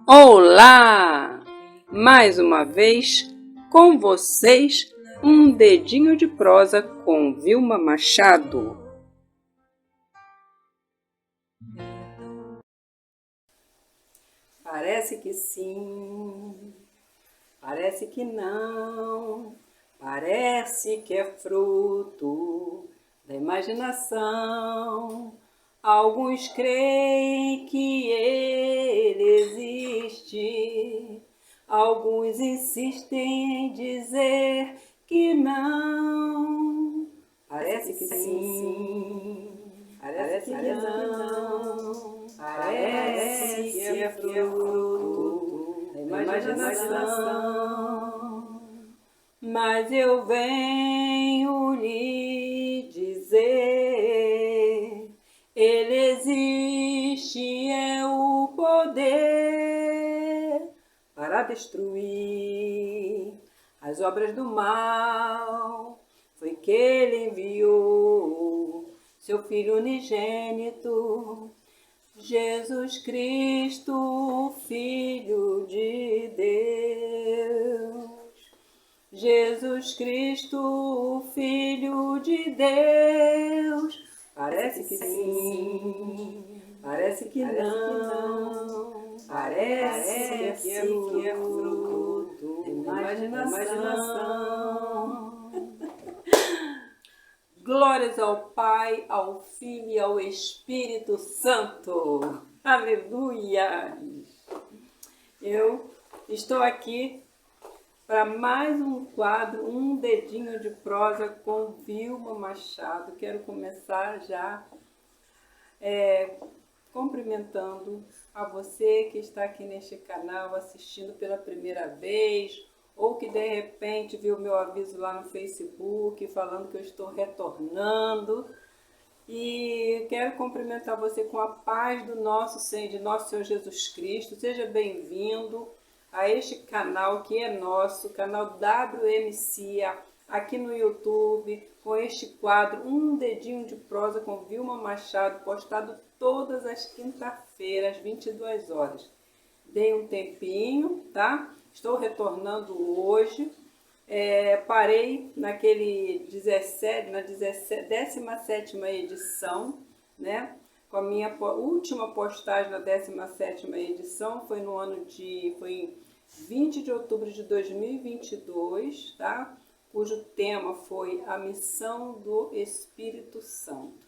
Olá! Mais uma vez com vocês, um dedinho de prosa com Vilma Machado. Parece que sim, parece que não, parece que é fruto da imaginação. Alguns creem que ele existe, alguns insistem em dizer que não. Parece que sim, parece que não, parece que é fruto da imaginação. Mas eu venho lhe dizer, ele existe, é o poder para destruir as obras do mal. Foi que ele enviou seu Filho unigênito, Jesus Cristo, Filho de Deus. Jesus Cristo, Filho de Deus. Parece que sim, parece que não, parece que é fruto da imaginação. Glórias ao Pai, ao Filho e ao Espírito Santo. Aleluia! Eu estou aqui para mais um quadro, um dedinho de prosa com Vilma Machado. Quero começar já cumprimentando a você que está aqui neste canal assistindo pela primeira vez, ou que de repente viu meu aviso lá no Facebook falando que eu estou retornando. E quero cumprimentar você com a paz do nosso Senhor Jesus Cristo. Seja bem-vindo a este canal que é nosso, canal WMC, aqui no YouTube, com este quadro, um dedinho de prosa com Vilma Machado, postado todas as quinta-feiras, às 22 horas. Dei um tempinho, tá? Estou retornando hoje. Parei naquele 17ª edição, né? Com a minha última postagem na 17ª edição, foi em 20 de outubro de 2022, tá? Cujo tema foi a missão do Espírito Santo.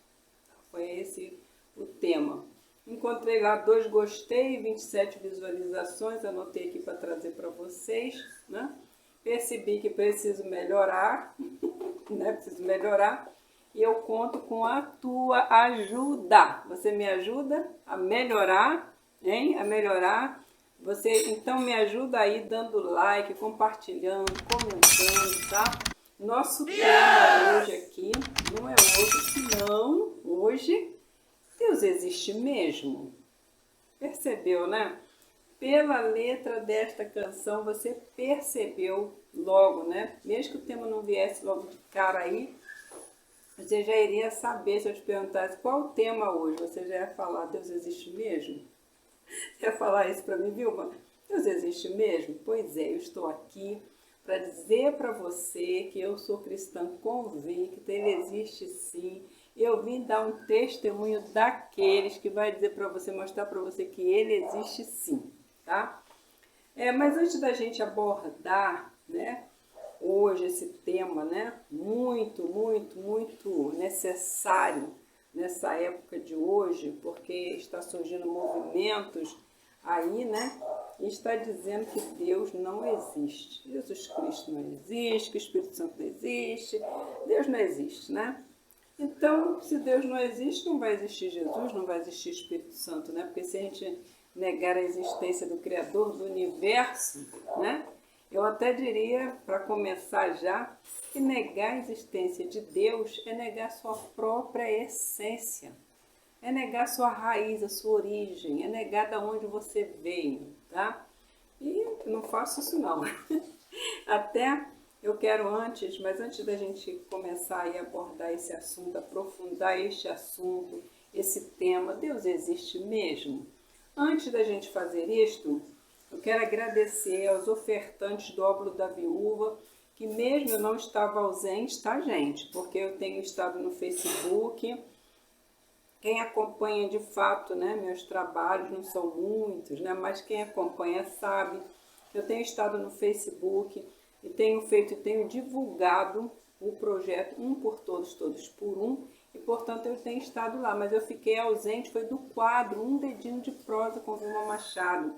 Foi esse o tema. Encontrei lá 2 gostei, 27 visualizações, anotei aqui para trazer para vocês, né? Percebi que preciso melhorar, né? Preciso melhorar. E eu conto com a tua ajuda. Você me ajuda a melhorar, hein? A melhorar. Você então me ajuda aí dando like, compartilhando, comentando, tá? Nosso tema hoje aqui não é outro senão hoje Deus existe mesmo. Percebeu, né? Pela letra desta canção você percebeu logo, né? Mesmo que o tema não viesse logo de cara aí, você já iria saber. Se eu te perguntasse qual o tema hoje, você já ia falar, Deus existe mesmo? Você ia falar isso para mim, Vilma? Deus existe mesmo? Pois é, eu estou aqui para dizer para você que eu sou cristã convicta, ele existe sim. Eu vim dar um testemunho daqueles que vai dizer para você, mostrar para você que ele existe sim, tá? Mas antes da gente abordar, né, hoje esse tema, né, muito necessário nessa época de hoje, porque está surgindo movimentos aí, né, e está dizendo que Deus não existe. Jesus Cristo não existe, que o Espírito Santo não existe, Deus não existe, né? Então, se Deus não existe, não vai existir Jesus, não vai existir Espírito Santo, né? Porque se a gente negar a existência do Criador do universo, né? Eu até diria, para começar já, que negar a existência de Deus é negar sua própria essência, é negar sua raiz, a sua origem, é negar de onde você veio, tá? E não faço isso não. Até eu quero mas antes da gente começar a abordar esse assunto, aprofundar este assunto, esse tema, Deus existe mesmo? Antes da gente fazer isto, Eu quero agradecer aos ofertantes do Óbolo da Viúva, que mesmo eu não estava ausente, tá, gente? Porque eu tenho estado no Facebook. Quem acompanha de fato, né, meus trabalhos, não são muitos, né, mas quem acompanha sabe. Eu tenho estado no Facebook e tenho divulgado o projeto Um por Todos, Todos por Um, e portanto eu tenho estado lá, mas eu fiquei ausente, foi do quadro Um Dedinho de Prosa com Vilma Machado.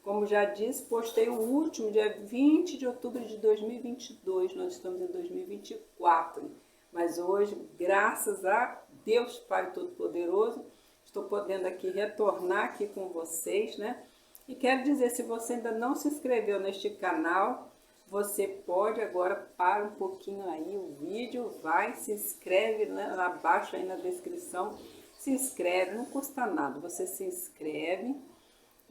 Como já disse, postei o último, dia 20 de outubro de 2022, nós estamos em 2024. Mas hoje, graças a Deus Pai Todo-Poderoso, estou podendo aqui retornar aqui com vocês, né? E quero dizer, se você ainda não se inscreveu neste canal, você pode agora, para um pouquinho aí o vídeo, vai, se inscreve, né, lá abaixo aí na descrição, se inscreve, não custa nada, você se inscreve.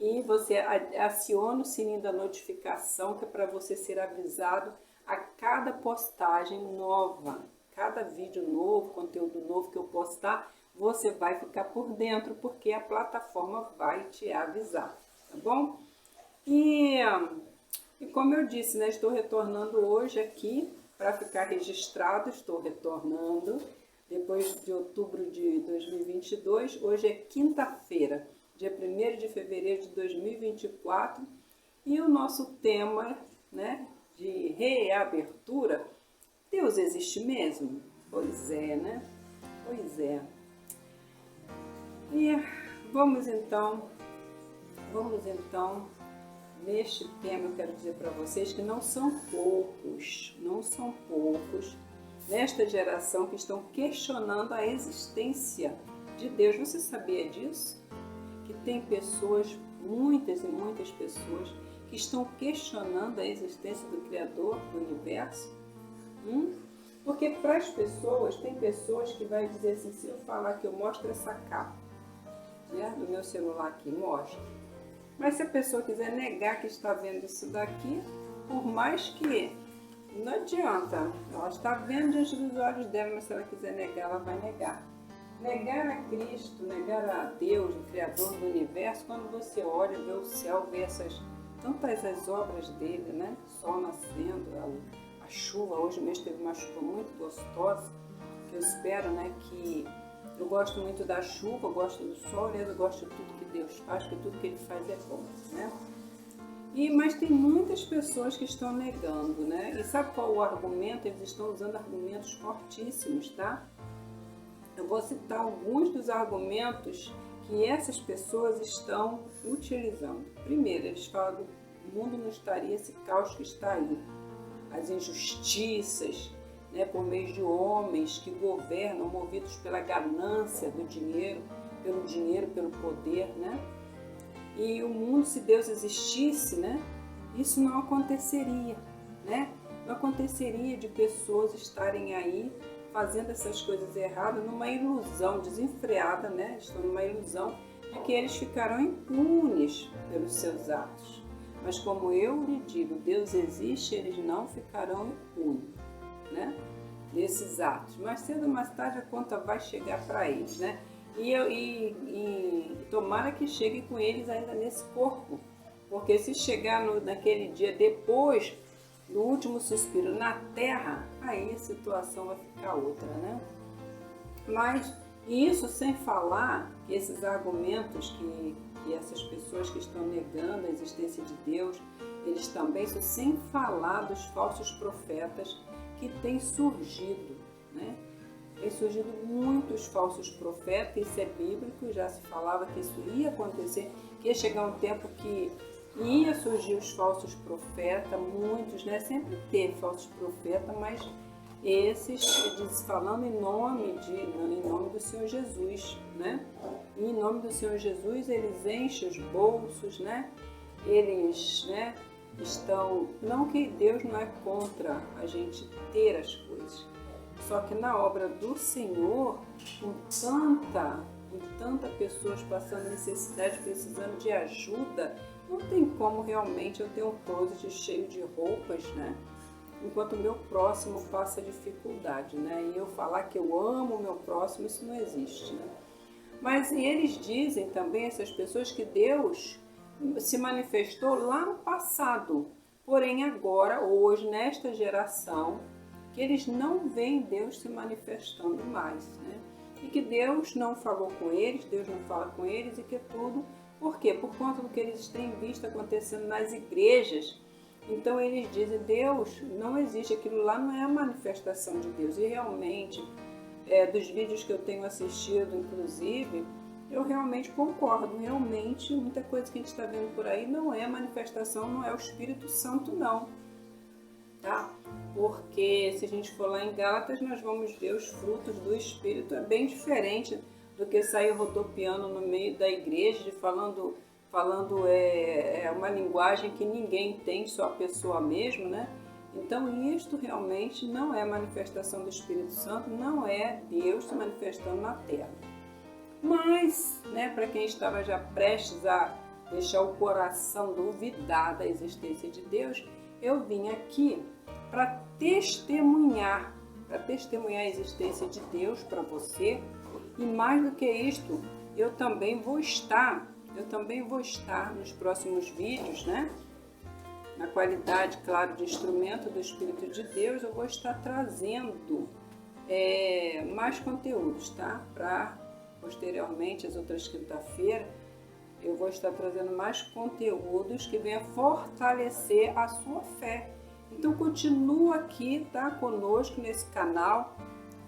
E você aciona o sininho da notificação, que é para você ser avisado a cada postagem nova, cada vídeo novo, conteúdo novo que eu postar, você vai ficar por dentro, porque a plataforma vai te avisar, tá bom? E como eu disse, né, estou retornando hoje aqui para ficar registrado, estou retornando depois de outubro de 2022, hoje é quinta-feira, dia 1º de fevereiro de 2024, e o nosso tema, né, de reabertura, Deus existe mesmo? Pois é, né? Pois é. E vamos então, neste tema eu quero dizer para vocês que não são poucos, nesta geração que estão questionando a existência de Deus. Você sabia disso? Que tem pessoas, muitas e muitas pessoas, que estão questionando a existência do Criador do Universo. Porque para as pessoas, tem pessoas que vai dizer assim, se eu falar que eu mostro essa capa, né, do meu celular aqui, mostra. Mas se a pessoa quiser negar que está vendo isso daqui, por mais que não adianta, ela está vendo diante dos olhos dela, mas se ela quiser negar, ela vai negar. Negar a Cristo, negar a Deus, o Criador do Universo, quando você olha, vê o céu, vê tantas as obras dele, né? Sol nascendo, a chuva, hoje mesmo teve uma chuva muito gostosa, que eu espero, né, que eu gosto muito da chuva, eu gosto do sol, eu gosto de tudo que Deus faz, porque tudo que ele faz é bom, né? Mas tem muitas pessoas que estão negando, né? E sabe qual o argumento? Eles estão usando argumentos fortíssimos, tá? Eu vou citar alguns dos argumentos que essas pessoas estão utilizando. Primeiro, eles falam que o mundo não estaria esse caos que está aí. As injustiças, né, por meio de homens que governam, movidos pela ganância do dinheiro, pelo poder, né? E o mundo, se Deus existisse, né, isso não aconteceria, né? Não aconteceria de pessoas estarem aí fazendo essas coisas erradas numa ilusão desenfreada, né? Estão numa ilusão de que eles ficarão impunes pelos seus atos. Mas como eu lhe digo, Deus existe, eles não ficarão impunes, né, desses atos. Mas cedo ou mais tarde a conta vai chegar para eles, né? E tomara que chegue com eles ainda nesse corpo, porque se chegar naquele dia depois do último suspiro na terra, aí a situação vai ficar outra, né? Mas isso sem falar que esses argumentos que essas pessoas que estão negando a existência de Deus, eles também, isso sem falar dos falsos profetas que têm surgido, né? Tem surgido muitos falsos profetas, isso é bíblico, já se falava que isso ia acontecer, que ia chegar um tempo que ia surgir os falsos profetas, muitos, né? Sempre teve falsos profetas, mas esses falando em nome do Senhor Jesus, né? E em nome do Senhor Jesus, eles enchem os bolsos, né? Eles, né, estão... Não que Deus não é contra a gente ter as coisas, só que na obra do Senhor, com tanta pessoas passando necessidade, precisando de ajuda, não tem como realmente eu ter um closet cheio de roupas, né? Enquanto o meu próximo passa dificuldade, né? E eu falar que eu amo o meu próximo, isso não existe, né? Mas eles dizem também, essas pessoas, que Deus se manifestou lá no passado. Porém, agora, hoje, nesta geração, que eles não veem Deus se manifestando mais, né? E que Deus não falou com eles, Deus não fala com eles e que tudo... Por quê? Por conta do que eles têm visto acontecendo nas igrejas. Então eles dizem, Deus não existe, aquilo lá não é a manifestação de Deus. E realmente, dos vídeos que eu tenho assistido, inclusive, eu realmente concordo. Realmente, muita coisa que a gente está vendo por aí não é manifestação, não é o Espírito Santo, não. Tá? Porque se a gente for lá em Gálatas, nós vamos ver os frutos do Espírito. É bem diferente do que sair rodopiando no meio da igreja, falando uma linguagem que ninguém entende, só a pessoa mesmo, né? Então isto realmente não é manifestação do Espírito Santo, não é Deus se manifestando na terra. Mas, né, para quem estava já prestes a deixar o coração duvidar da existência de Deus, eu vim aqui para testemunhar a existência de Deus para você. E mais do que isto, eu também vou estar nos próximos vídeos, né? Na qualidade, claro, de instrumento do Espírito de Deus, eu vou estar trazendo mais conteúdos, tá? Para posteriormente, as outras quinta-feiras, eu vou estar trazendo mais conteúdos que venham fortalecer a sua fé. Então continua aqui, tá? Conosco nesse canal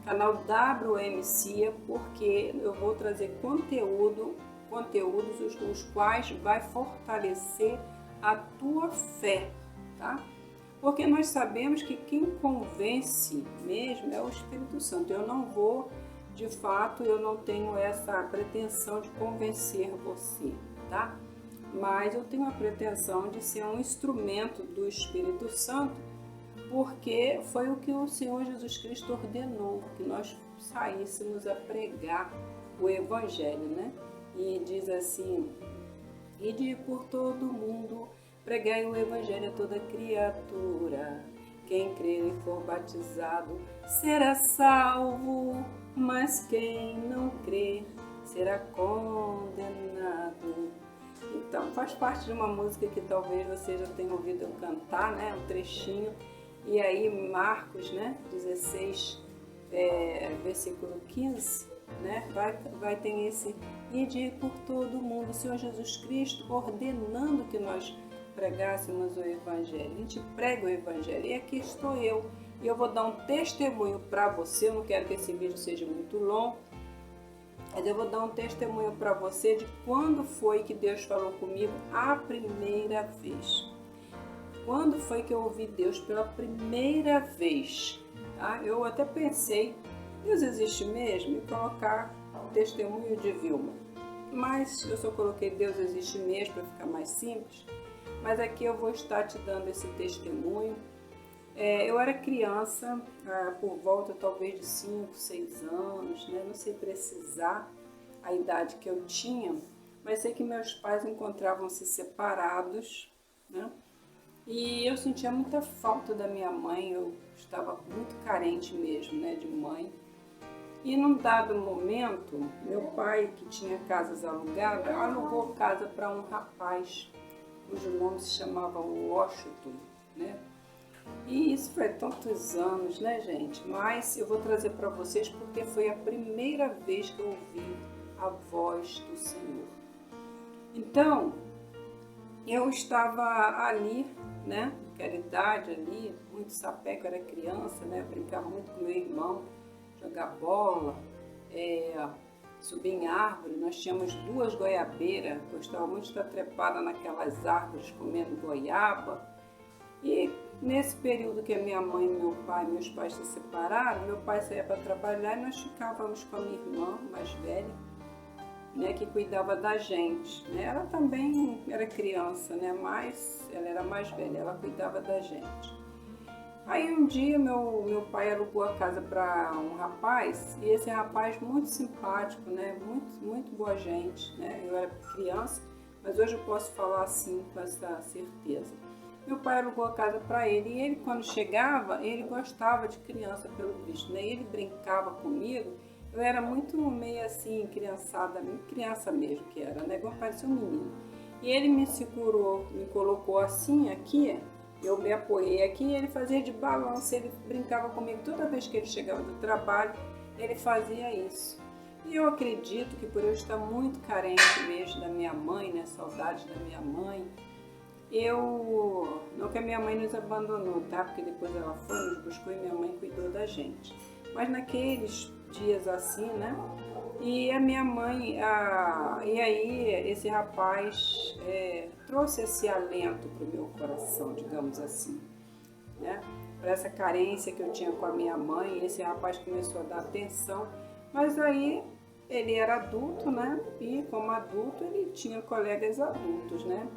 WMCIA, porque eu vou trazer conteúdos os quais vai fortalecer a tua fé, tá? Porque nós sabemos que quem convence mesmo é o Espírito Santo. Eu não vou, de fato, eu não tenho essa pretensão de convencer você, tá? Mas eu tenho a pretensão de ser um instrumento do Espírito Santo, porque foi o que o Senhor Jesus Cristo ordenou, que nós saíssemos a pregar o Evangelho, né? E diz assim, ide por todo mundo, pregai o Evangelho a toda criatura. Quem crer e for batizado será salvo, mas quem não crer será condenado. Então, faz parte de uma música que talvez você já tenha ouvido eu cantar, né? Um trechinho. E aí Marcos, né, 16, versículo 15, né, vai ter esse ide por todo mundo, o Senhor Jesus Cristo ordenando que nós pregássemos o Evangelho. A gente prega o Evangelho e aqui estou eu. E eu vou dar um testemunho para você, eu não quero que esse vídeo seja muito longo, mas eu vou dar um testemunho para você de quando foi que Deus falou comigo a primeira vez. Quando foi que eu ouvi Deus pela primeira vez? Tá? Eu até pensei, Deus existe mesmo? E colocar o testemunho de Vilma. Mas eu só coloquei Deus existe mesmo para ficar mais simples. Mas aqui eu vou estar te dando esse testemunho. Eu era criança, por volta talvez de 5, 6 anos, né? Não sei precisar a idade que eu tinha, mas sei que meus pais encontravam-se separados, né? E eu sentia muita falta da minha mãe, eu estava muito carente mesmo, né, de mãe. E num dado momento, meu pai, que tinha casas alugadas, alugou casa para um rapaz, cujo nome se chamava Washington, né? E isso foi tantos anos, né, gente? Mas eu vou trazer para vocês porque foi a primeira vez que eu ouvi a voz do Senhor. Então, eu estava ali, né, naquela idade ali, muito sapeco, era criança, né, brincava muito com meu irmão, jogar bola, subir em árvore. Nós tínhamos 2 goiabeiras, gostava muito de estar trepada naquelas árvores comendo goiaba. E nesse período que a minha mãe e meus pais se separaram, meu pai saía para trabalhar e nós ficávamos com a minha irmã mais velha, né, que cuidava da gente, né? Ela também era criança, né, mas ela era mais velha, ela cuidava da gente. Aí um dia meu pai alugou a casa para um rapaz, e esse rapaz muito simpático, né, muito boa gente, né? Eu era criança, mas hoje eu posso falar assim com essa certeza. Meu pai alugou a casa para ele, e ele, quando chegava, ele gostava de criança pelo visto, né? Ele brincava comigo. Eu era muito meio assim, criança mesmo que era, né? Igual parecia um menino. E ele me segurou, me colocou assim, aqui, eu me apoiei aqui e ele fazia de balanço, ele brincava comigo toda vez que ele chegava do trabalho, ele fazia isso. E eu acredito que por eu estar muito carente mesmo da minha mãe, né, saudade da minha mãe, não que a minha mãe nos abandonou, tá? Porque depois ela foi, nos buscou e minha mãe cuidou da gente. Mas naqueles dias assim, né? E a minha mãe, e aí esse rapaz trouxe esse alento para o meu coração, digamos assim, né? Para essa carência que eu tinha com a minha mãe, esse rapaz começou a dar atenção, mas aí ele era adulto, né? E como adulto ele tinha colegas adultos, né?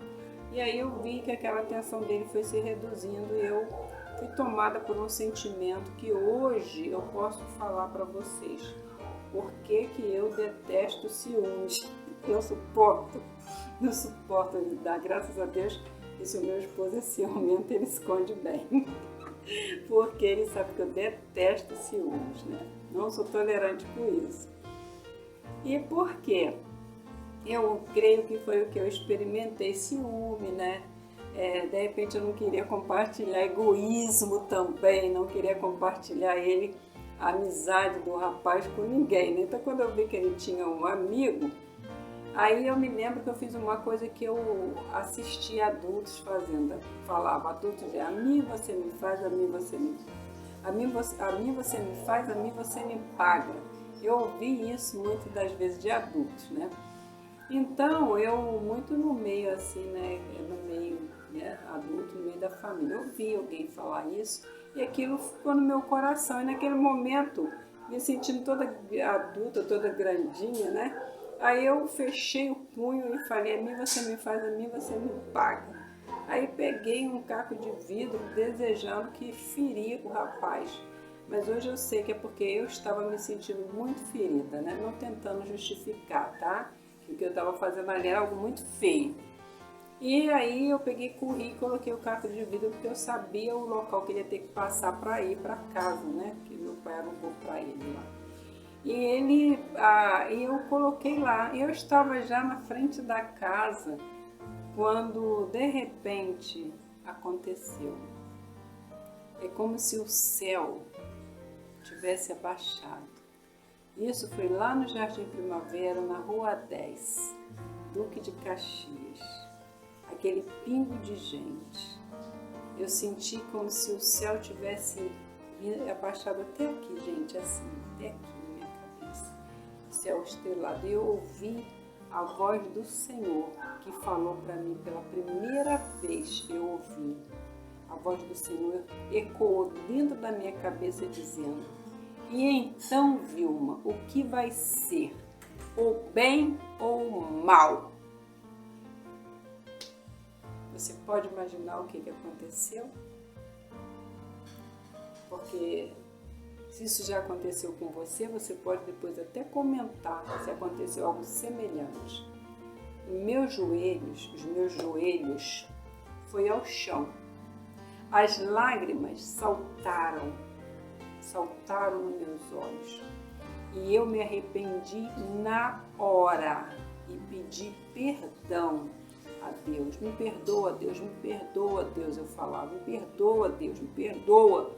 E aí eu vi que aquela atenção dele foi se reduzindo e eu fui tomada por um sentimento que hoje eu posso falar para vocês. Por que eu detesto ciúmes? Eu não suporto lidar. Graças a Deus, que se o meu esposo é ciumento, ele esconde bem. Porque ele sabe que eu detesto ciúmes, né? Não sou tolerante com isso. E por quê? Eu creio que foi o que eu experimentei, ciúme, né? De repente eu não queria compartilhar, egoísmo também, não queria compartilhar a amizade do rapaz com ninguém, né? Então quando eu vi que ele tinha um amigo, aí eu me lembro que eu fiz uma coisa que eu assisti adultos fazendo, falava adultos, a mim você me faz, a mim você me faz, a mim você me paga. Eu ouvi isso muitas das vezes de adultos, né? Então, eu muito no meio assim, né, no meio, né, adulto, no meio da família, eu ouvi alguém falar isso e aquilo ficou no meu coração. E naquele momento, me sentindo toda adulta, toda grandinha, né, aí eu fechei o punho e falei, a mim você me faz, a mim você me paga. Aí peguei um caco de vidro desejando que feria o rapaz. Mas hoje eu sei que é porque eu estava me sentindo muito ferida, né, não tentando justificar, tá? O que eu estava fazendo ali era algo muito feio. E aí eu peguei, corri e coloquei o caco de vidro porque eu sabia o local que ele ia ter que passar para ir para casa, né? Que meu pai alugou para ele lá. E eu coloquei lá. Eu estava já na frente da casa quando de repente aconteceu. É como se o céu tivesse abaixado. Isso foi lá no Jardim Primavera, na Rua 10, Duque de Caxias. Aquele pingo de gente. Eu senti como se o céu tivesse abaixado até aqui, gente, assim, até aqui na minha cabeça. O céu estrelado. E eu ouvi a voz do Senhor que falou para mim pela primeira vez. Eu ouvi. A voz do Senhor ecoou dentro da minha cabeça dizendo: e então, Vilma, o que vai ser? O bem ou o mal? Você pode imaginar o que aconteceu? Porque se isso já aconteceu com você, você pode depois até comentar se aconteceu algo semelhante. Os meus joelhos foi ao chão. As lágrimas saltaram nos meus olhos. E eu me arrependi na hora e pedi perdão a Deus. Me perdoa, Deus, me perdoa, Deus, eu falava. Me perdoa, Deus, me perdoa.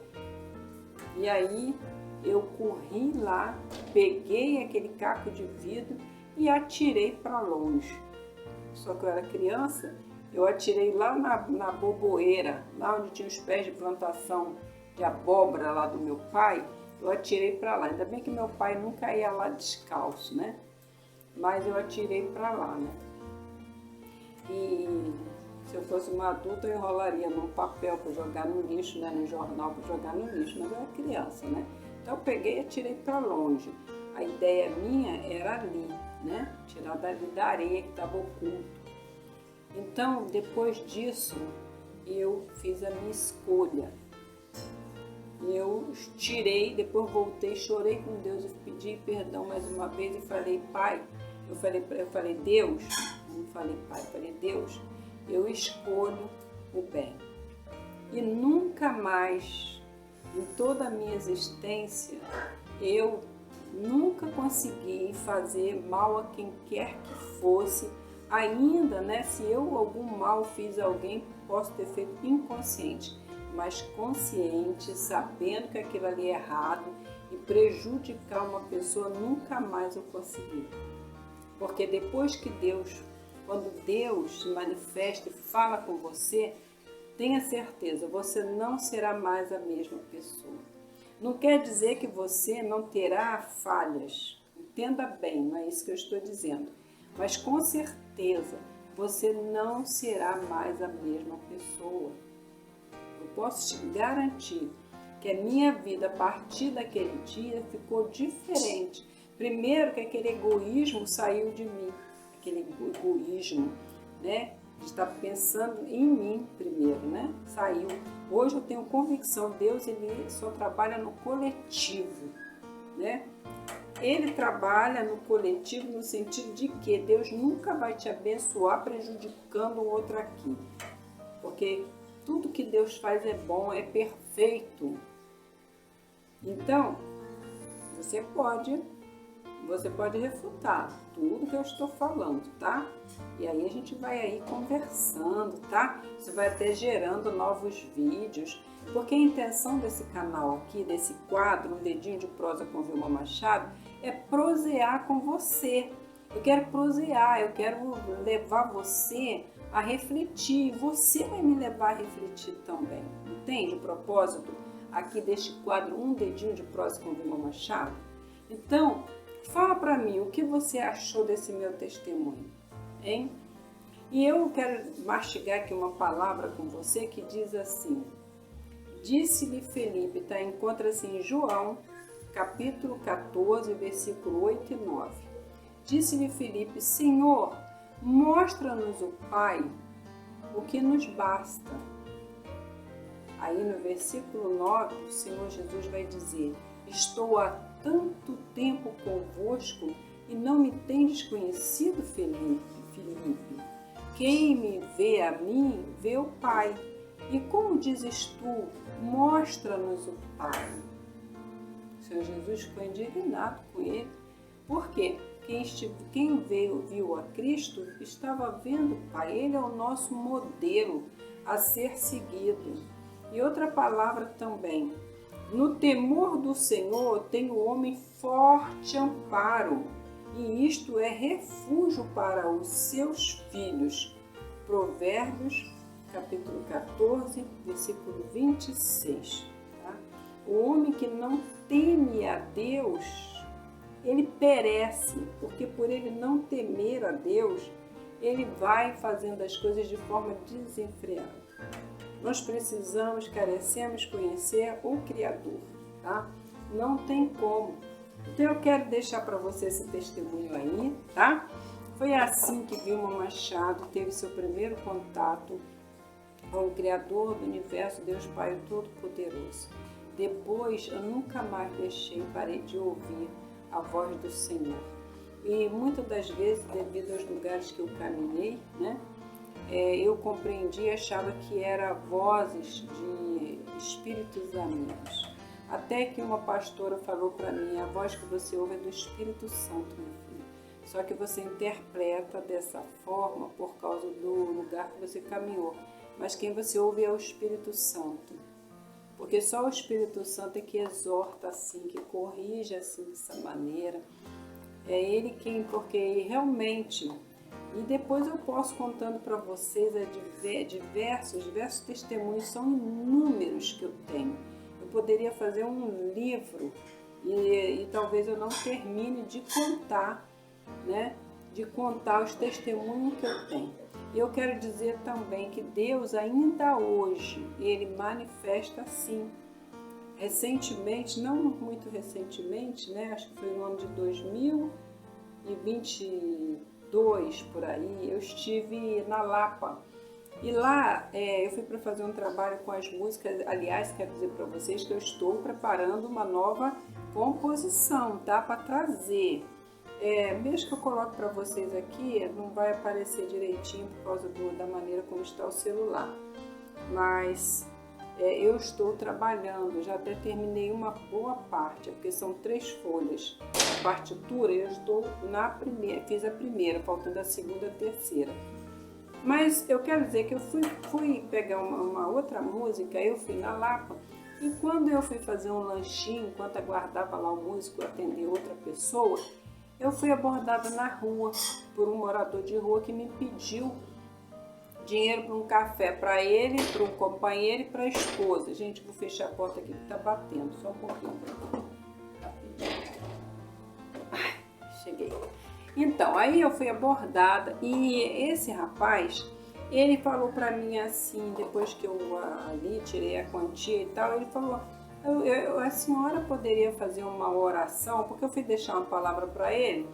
E aí eu corri lá, peguei aquele caco de vidro e atirei para longe. Só que eu era criança, eu atirei lá na boboeira, lá onde tinha os pés de plantação de abóbora lá do meu pai, eu atirei para lá. Ainda bem que meu pai nunca ia lá descalço, né? Mas eu atirei para lá, né? E se eu fosse uma adulta, eu enrolaria num papel para jogar no lixo, né? No jornal para jogar no lixo, mas eu era criança, né? Então eu peguei e atirei para longe. A ideia minha era ali, né? Tirar dali da areia que estava oculto. Então, depois disso, eu fiz a minha escolha. Eu tirei, depois voltei, chorei com Deus e pedi perdão mais uma vez e falei, Pai, eu falei, Deus, não falei Pai, eu falei, Deus, eu escolho o bem. E nunca mais, em toda a minha existência, eu nunca consegui fazer mal a quem quer que fosse Ainda, né, se eu algum mal fiz a alguém, posso ter feito inconsciente, mas consciente, sabendo que aquilo ali é errado e prejudicar uma pessoa, nunca mais eu consegui. Porque depois que quando Deus se manifesta e fala com você, tenha certeza, você não será mais a mesma pessoa. Não quer dizer que você não terá falhas, entenda bem, não é isso que eu estou dizendo. Mas com certeza você não será mais a mesma pessoa. Eu posso te garantir que a minha vida a partir daquele dia ficou diferente. Primeiro que aquele egoísmo saiu de mim, aquele egoísmo, né? De estar pensando em mim primeiro, né? Saiu. Hoje eu tenho convicção, Deus ele só trabalha no coletivo, né? Ele trabalha no coletivo no sentido de que Deus nunca vai te abençoar prejudicando o outro aqui. Porque tudo que Deus faz é bom, é perfeito. Então, você pode refutar tudo que eu estou falando, tá? E aí a gente vai aí conversando, tá? Isso vai até gerando novos vídeos, porque a intenção desse canal aqui, desse quadro, Um Dedinho de Prosa com Vilma Machado, é prosear com você. Eu quero prosear, eu quero levar você a refletir, você vai me levar a refletir também, entende o propósito aqui deste quadro Um Dedinho de Prosa com Vilma Machado? Então, fala para mim o que você achou desse meu testemunho, hein? E eu quero mastigar aqui uma palavra com você que diz assim: disse-lhe Felipe, encontra-se em João, capítulo 14, versículo 8 e 9. Disse-lhe Felipe: Senhor, mostra-nos o Pai, o que nos basta. Aí no versículo 9, o Senhor Jesus vai dizer: estou há tanto tempo convosco e não me tendes conhecido, Felipe? Quem me vê a mim, vê o Pai. E como dizes tu, mostra-nos o Pai? O Senhor Jesus ficou indignado com ele. Por quê? Quem viu a Cristo estava vendo o Pai. Ele é o nosso modelo a ser seguido. E outra palavra também: no temor do Senhor tem o homem forte amparo, e isto é refúgio para os seus filhos. Provérbios, capítulo 14, versículo 26. Tá? O homem que não teme a Deus, ele perece, porque por ele não temer a Deus, ele vai fazendo as coisas de forma desenfreada. Nós carecemos conhecer o Criador, tá? Não tem como. Então eu quero deixar para você esse testemunho aí, tá? Foi assim que Vilma Machado teve seu primeiro contato com o Criador do Universo, Deus Pai Todo-Poderoso. Depois eu nunca mais parei de ouvir a voz do Senhor. E muitas das vezes, devido aos lugares que eu caminhei, né? Eu compreendi e achava que eram vozes de espíritos amigos. Até que uma pastora falou para mim: a voz que você ouve é do Espírito Santo, meu filho. Só que você interpreta dessa forma por causa do lugar que você caminhou. Mas quem você ouve é o Espírito Santo. Porque só o Espírito Santo é que exorta assim, que corrige assim dessa maneira. É ele quem, porque realmente... E depois eu posso contando para vocês diversos testemunhos, são inúmeros que eu tenho. Eu poderia fazer um livro e talvez eu não termine de contar, né? De contar os testemunhos que eu tenho. E eu quero dizer também que Deus ainda hoje, Ele manifesta assim. Recentemente, não muito recentemente, né? Acho que foi no ano de 2022, por aí, eu estive na Lapa. E lá eu fui para fazer um trabalho com as músicas. Aliás, quero dizer para vocês que eu estou preparando uma nova composição, tá? Para trazer. Mesmo que eu coloque para vocês aqui, não vai aparecer direitinho por causa da maneira como está o celular. Mas eu estou trabalhando, já até terminei uma boa parte, porque são 3 folhas. A partitura eu estou na primeira, fiz a primeira, faltando a segunda e a terceira. Mas eu quero dizer que eu fui pegar uma outra música, eu fui na Lapa, e quando eu fui fazer um lanchinho, enquanto aguardava lá o músico atender outra pessoa, eu fui abordada na rua por um morador de rua que me pediu dinheiro para um café para ele, para um companheiro e para a esposa. Gente, vou fechar a porta aqui que está batendo, só um pouquinho. Cheguei. Então, aí eu fui abordada e esse rapaz, ele falou para mim assim, depois que eu ali tirei a quantia e tal, ele falou, a senhora poderia fazer uma oração, porque eu fui deixar uma palavra para ele,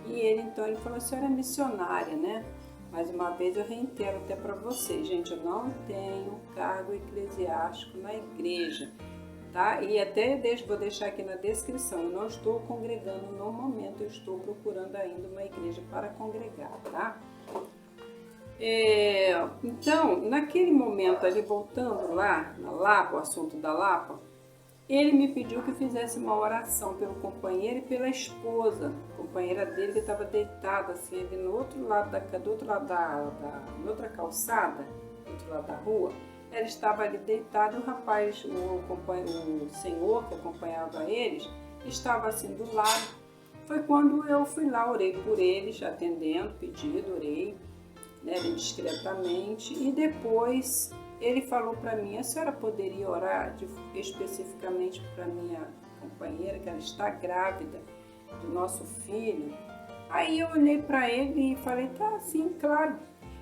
e ele falou, a senhora é missionária, né? Mais uma vez eu reitero até para vocês, gente, eu não tenho cargo eclesiástico na igreja, tá? E até vou deixar aqui na descrição, eu não estou congregando no momento, eu estou procurando ainda uma igreja para congregar, tá? Então, naquele momento ali, voltando lá na Lapa, o assunto da Lapa, ele me pediu que fizesse uma oração pelo companheiro e pela esposa, companheira dele que estava deitada assim ali no outro lado do outro lado na outra calçada, do outro lado da rua. Ela estava ali deitada e o rapaz, o senhor que acompanhava eles, estava assim do lado. Foi quando eu fui lá, orei por eles, atendendo, pedido, orei, né, bem discretamente, e depois ele falou para mim, a senhora poderia orar especificamente para minha companheira, que ela está grávida do nosso filho? Aí eu olhei para ele e falei, tá, sim, claro.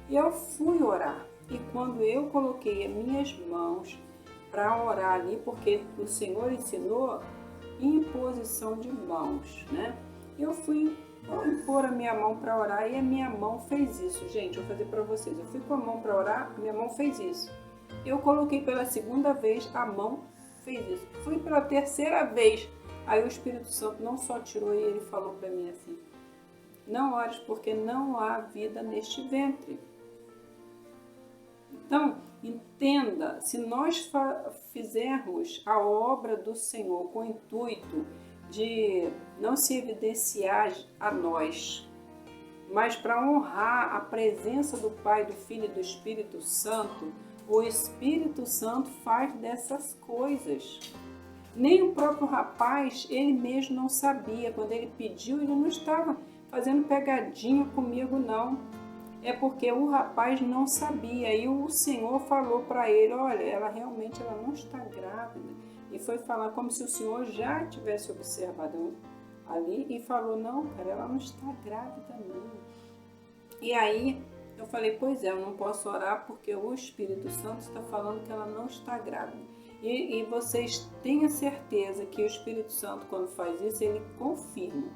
E eu fui orar. E quando eu coloquei as minhas mãos para orar ali, porque o Senhor ensinou imposição de mãos, né? Eu fui impor a minha mão para orar e a minha mão fez isso. Gente, eu vou fazer para vocês. Eu fui com a mão para orar, a minha mão fez isso. Eu coloquei pela segunda vez, a mão fez isso. Fui pela terceira vez. Aí o Espírito Santo não só tirou e ele falou para mim assim, não ores porque não há vida neste ventre. Então, entenda, se nós fizermos a obra do Senhor com o intuito de não se evidenciar a nós, mas para honrar a presença do Pai, do Filho e do Espírito Santo, o Espírito Santo faz dessas coisas. Nem o próprio rapaz, ele mesmo não sabia. Quando ele pediu, ele não estava fazendo pegadinha comigo, não. É porque o rapaz não sabia. E o Senhor falou para ele, olha, ela realmente não está grávida. E foi falar como se o Senhor já tivesse observado ali e falou, não, cara, ela não está grávida, não. E aí eu falei, pois é, eu não posso orar porque o Espírito Santo está falando que ela não está grávida. E vocês tenham certeza que o Espírito Santo, quando faz isso, ele confirma.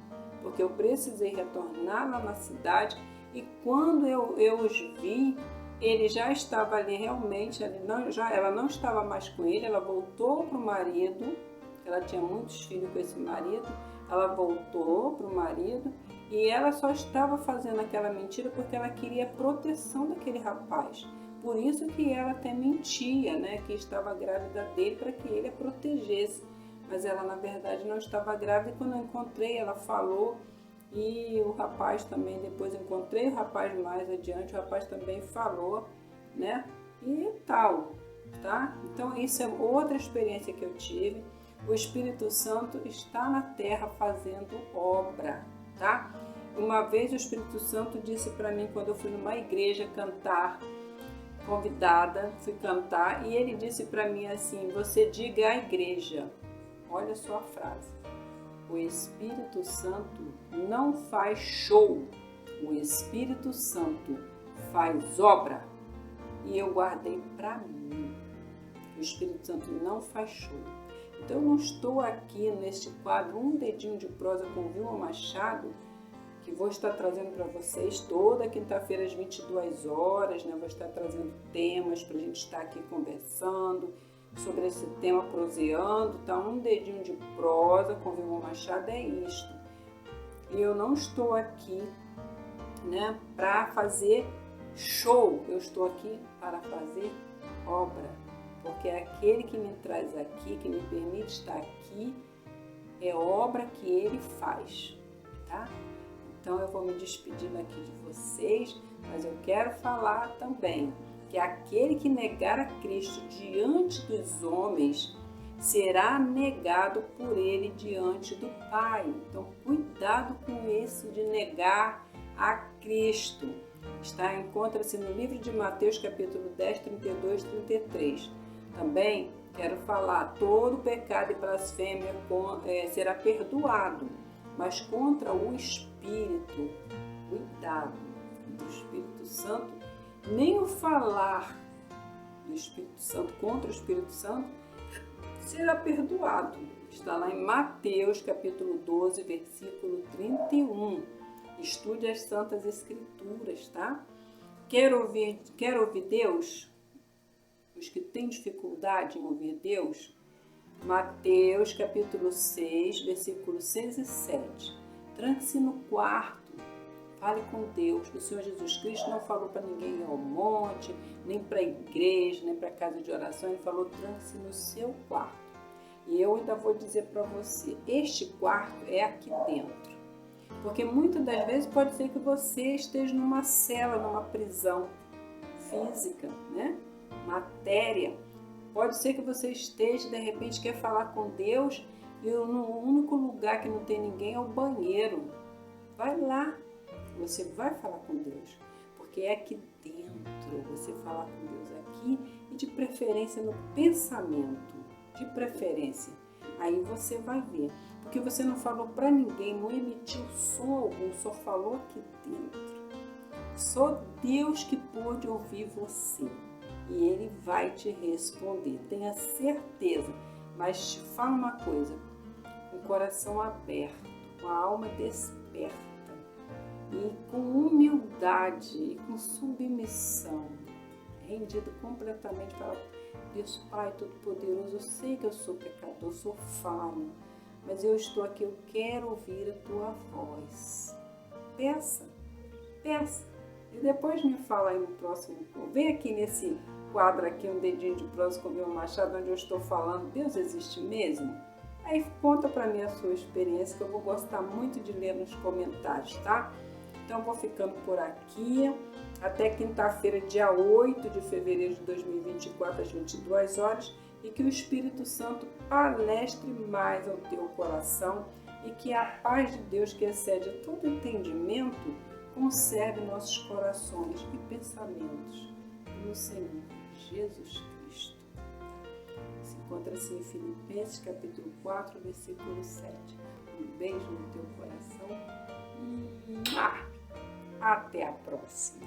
Porque eu precisei retornar lá na cidade e quando eu os vi, ele já estava ali realmente, ela não estava mais com ele, ela voltou para o marido, ela tinha muitos filhos com esse marido, ela voltou para o marido e ela só estava fazendo aquela mentira porque ela queria a proteção daquele rapaz. Por isso que ela até mentia, né, que estava grávida dele para que ele a protegesse. Mas ela, na verdade, não estava grávida. E quando eu encontrei, ela falou. E o rapaz também, depois encontrei o rapaz mais adiante, o rapaz também falou, né? E tal, tá? Então, isso é outra experiência que eu tive. O Espírito Santo está na terra fazendo obra, tá? Uma vez o Espírito Santo disse para mim, quando eu fui numa igreja cantar, convidada, fui cantar, e ele disse para mim assim, você diga à igreja, olha só a frase, o Espírito Santo não faz show, o Espírito Santo faz obra. E eu guardei para mim, o Espírito Santo não faz show. Então eu não estou aqui neste quadro, um dedinho de prosa com Vilma Machado, que vou estar trazendo para vocês toda quinta-feira às 22 horas, né? Vou estar trazendo temas para a gente estar aqui conversando sobre esse tema, proseando, tá? Um dedinho de prosa com Vilma Machado é isto. E eu não estou aqui, né, para fazer show, eu estou aqui para fazer obra, porque aquele que me traz aqui, que me permite estar aqui, é obra que ele faz, tá? Então eu vou me despedindo aqui de vocês, mas eu quero falar também que aquele que negar a Cristo diante dos homens será negado por ele diante do Pai. Então cuidado com isso de negar a Cristo. Encontra-se no livro de Mateus, capítulo 10, 32, 33. Também quero falar, todo pecado e blasfêmia será perdoado, mas contra o Espírito, cuidado do Espírito Santo, nem o falar do Espírito Santo contra o Espírito Santo será perdoado. Está lá em Mateus, capítulo 12, versículo 31. Estude as Santas Escrituras, tá? Quer ouvir Deus? Os que têm dificuldade em ouvir Deus? Mateus, capítulo 6, versículos 6 e 7. Tranque-se no quarto, fale com Deus. O Senhor Jesus Cristo não falou para ninguém ir ao monte, nem para a igreja, nem para a casa de oração. Ele falou, tranque-se no seu quarto. E eu ainda vou dizer para você, este quarto é aqui dentro. Porque muitas das vezes pode ser que você esteja numa cela, numa prisão física, né? Matéria. Pode ser que você esteja, de repente, quer falar com Deus e no único lugar que não tem ninguém é o banheiro. Vai lá, você vai falar com Deus, porque é aqui dentro, você falar com Deus aqui e de preferência no pensamento, de preferência. Aí você vai ver, porque você não falou para ninguém, não emitiu som algum, só falou aqui dentro. Só Deus que pôde ouvir você. E Ele vai te responder, tenha certeza. Mas te falo uma coisa, com o coração aberto, com a alma desperta, e com humildade, e com submissão, rendido completamente para Deus Pai Todo-Poderoso. Eu sei que eu sou pecador, sou falho, mas eu estou aqui, eu quero ouvir a Tua voz. Peça, peça. E depois me fala aí no próximo. Vem aqui nesse quadro aqui, um dedinho de prosa com o meu machado, onde eu estou falando, Deus existe mesmo? Aí conta para mim a sua experiência, que eu vou gostar muito de ler nos comentários, tá? Então vou ficando por aqui. Até quinta-feira, dia 8 de fevereiro de 2024, às 22 horas. E que o Espírito Santo palestre mais ao teu coração. E que a paz de Deus, que excede todo entendimento, conserve nossos corações e pensamentos no Senhor Jesus Cristo. Se encontra-se em Filipenses, capítulo 4, versículo 7. Um beijo no teu coração. Até a próxima.